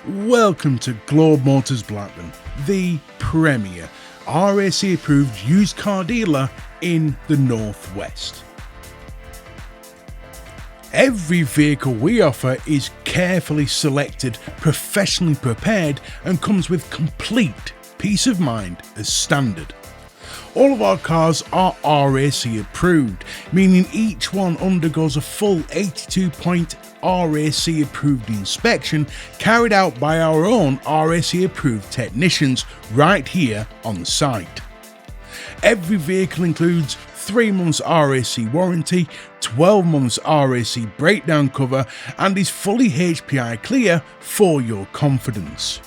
Welcome to Globe Motors Blackburn, the premier RAC approved used car dealer in the Northwest. Every vehicle we offer is carefully selected, professionally prepared, and comes with complete peace of mind as standard. All of our cars are RAC approved, meaning each one undergoes a full 82-point RAC approved inspection carried out by our own RAC approved technicians right here on site. Every vehicle includes 3 months RAC warranty, 12 months RAC breakdown cover, and is fully HPI clear for your confidence.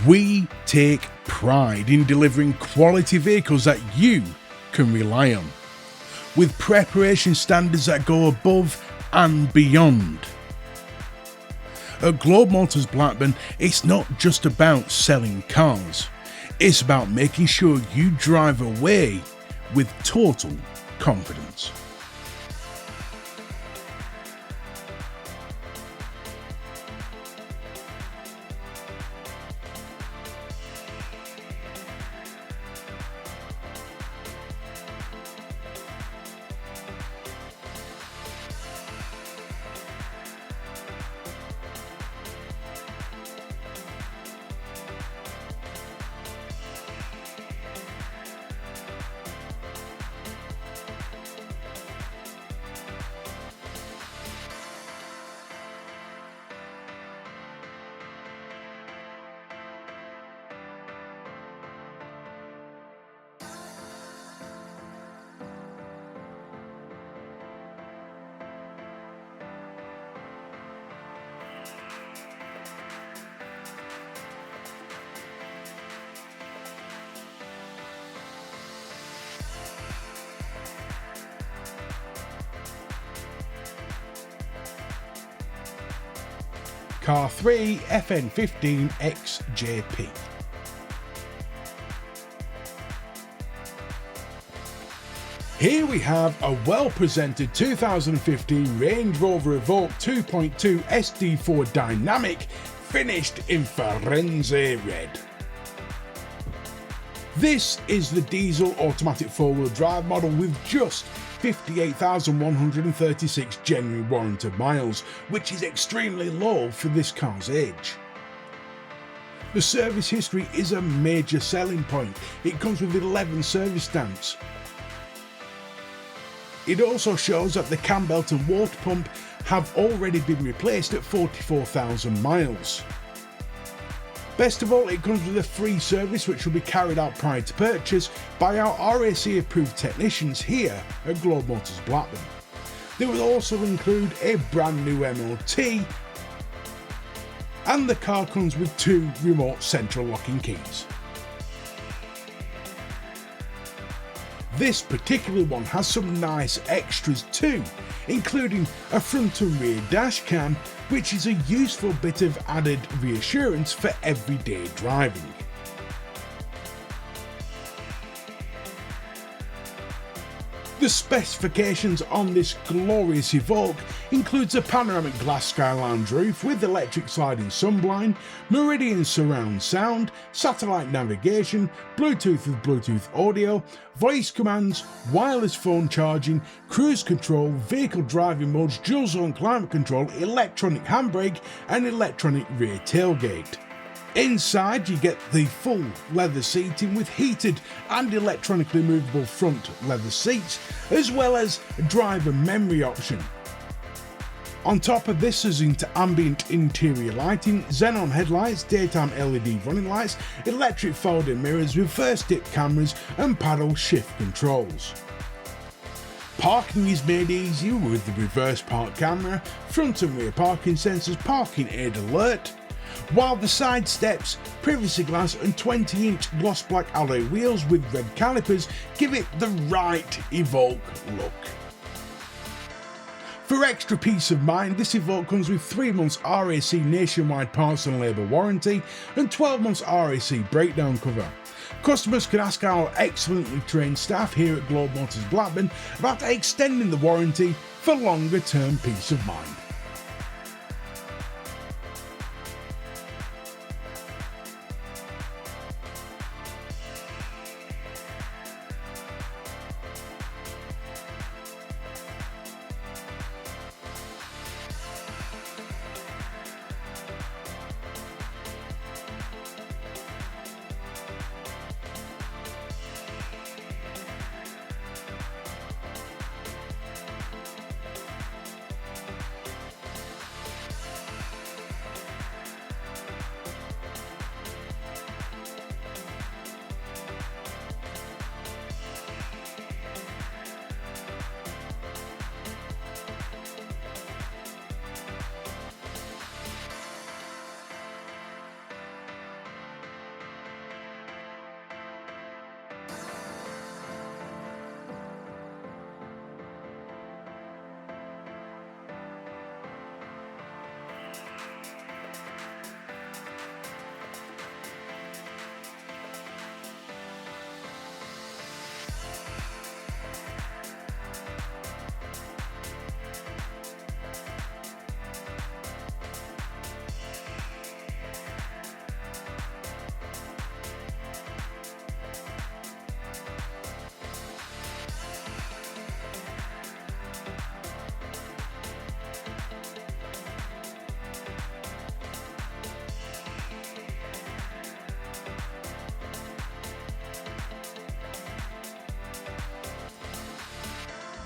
We take pride in delivering quality vehicles that you can rely on, with preparation standards that go above and beyond. At Globe Motors Blackburn, it's not just about selling cars, it's about making sure you drive away with total confidence. Car 3 FN15XJP. Here we have a well-presented 2015 Range Rover Evoque 2.2 SD4 Dynamic finished in Firenze red. This is the diesel automatic 4-wheel drive model with just 58,136 genuine warranted miles, which is extremely low for this car's age. The service history is a major selling point. It comes with 11 service stamps. It also shows that the Cambelt and water pump have already been replaced at 44,000 miles. Best of all, it comes with a free service which will be carried out prior to purchase by our RAC approved technicians here at Globe Motors Blackburn. They will also include a brand new MOT, and the car comes with 2 remote central locking keys. This particular one has some nice extras too, including a front and rear dash cam, which is a useful bit of added reassurance for everyday driving. The specifications on this glorious Evoque includes a panoramic glass sky lounge roof with electric sliding sunblind, Meridian surround sound, satellite navigation, Bluetooth with Bluetooth audio, voice commands, wireless phone charging, cruise control, vehicle driving modes, dual zone climate control, electronic handbrake and electronic rear tailgate. Inside you get the full leather seating with heated and electronically movable front leather seats, as well as a driver memory option. On top of this is ambient interior lighting, xenon headlights, daytime LED running lights, electric folding mirrors, reverse dip cameras and paddle shift controls. Parking is made easier with the reverse park camera, front and rear parking sensors, parking aid alert, while the side steps, privacy glass and 20-inch gloss black alloy wheels with red calipers give it the right Evoque look. For extra peace of mind, this Evoque comes with 3 months RAC nationwide parts and labour warranty and 12 months RAC breakdown cover. Customers can ask our excellently trained staff here at Globe Motors Blackburn about extending the warranty for longer term peace of mind.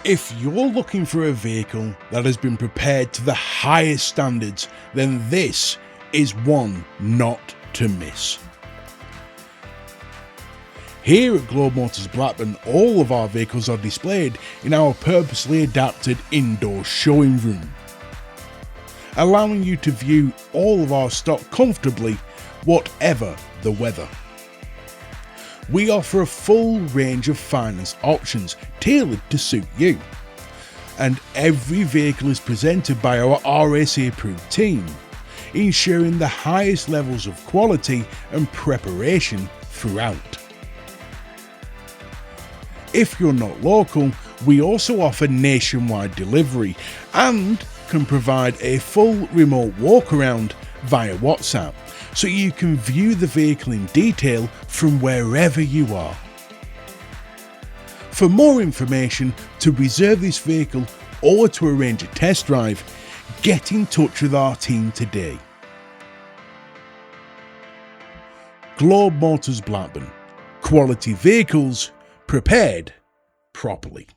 If you're looking for a vehicle that has been prepared to the highest standards, then this is one not to miss. Here at Globe Motors Blackburn, all of our vehicles are displayed in our purposely adapted indoor showing room, allowing you to view all of our stock comfortably, whatever the weather. We offer a full range of finance options tailored to suit you, and every vehicle is presented by our RAC approved team, ensuring the highest levels of quality and preparation throughout. If you're not local, we also offer nationwide delivery and can provide a full remote walkaround via WhatsApp, so you can view the vehicle in detail from wherever you are. For more information, to reserve this vehicle or to arrange a test drive, get in touch with our team today. Globe Motors Blackburn. Quality vehicles prepared properly.